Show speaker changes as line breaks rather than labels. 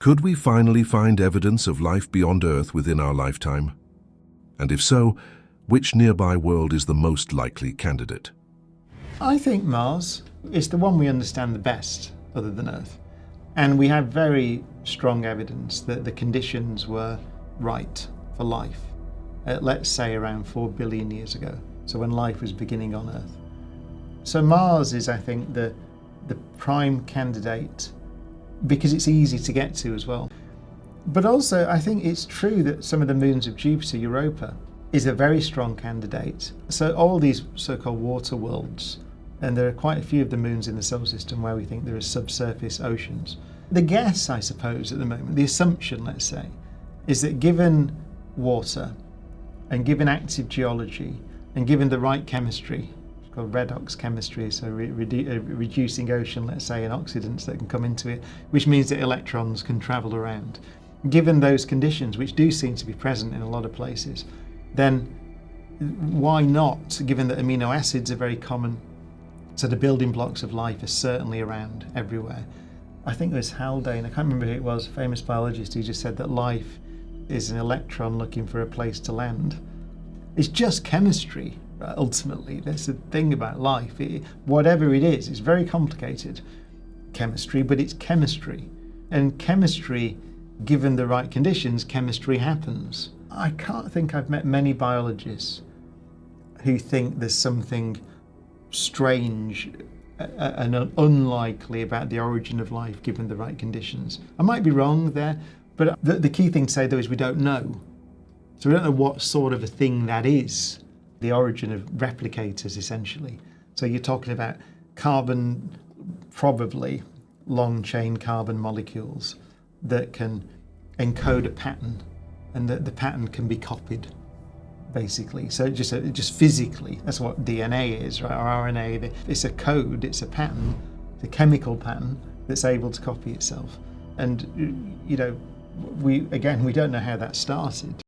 Could we finally find evidence of life beyond Earth within our lifetime? And if so, which nearby world is the most likely candidate?
I think Mars is the one we understand the best, other than Earth. And we have very strong evidence that the conditions were right for life, let's say around 4 billion years ago, so when life was beginning on Earth. So Mars is, I think, the prime candidate because it's easy to get to as well. But also, I think it's true that some of the moons of Jupiter, Europa, is a very strong candidate. So all these so-called water worlds, and there are quite a few of the moons in the solar system where we think there are subsurface oceans. The guess, I suppose, at the moment, the assumption, let's say, is that given water and given active geology and given the right chemistry, it's called redox chemistry, so reducing ocean, let's say, and oxidants that can come into it, which means that electrons can travel around. Given those conditions, which do seem to be present in a lot of places, then why not, given that amino acids are very common, so the building blocks of life are certainly around everywhere. I think it was Haldane, I can't remember who it was, a famous biologist, who just said that life is an electron looking for a place to land. It's just chemistry, right? Ultimately. That's the thing about life. Whatever it is, it's very complicated chemistry, but it's chemistry. And chemistry, given the right conditions, chemistry happens. I can't think I've met many biologists who think there's something strange and unlikely about the origin of life given the right conditions. I might be wrong there, but the key thing to say though is we don't know. So we don't know what sort of a thing that is, the origin of replicators essentially. So you're talking about carbon, probably long chain carbon molecules that can encode a pattern and that the pattern can be copied, basically. So just physically, that's what DNA is, right? Or RNA, it's a code, it's a pattern, it's a chemical pattern that's able to copy itself. And, you know, we don't know how that started.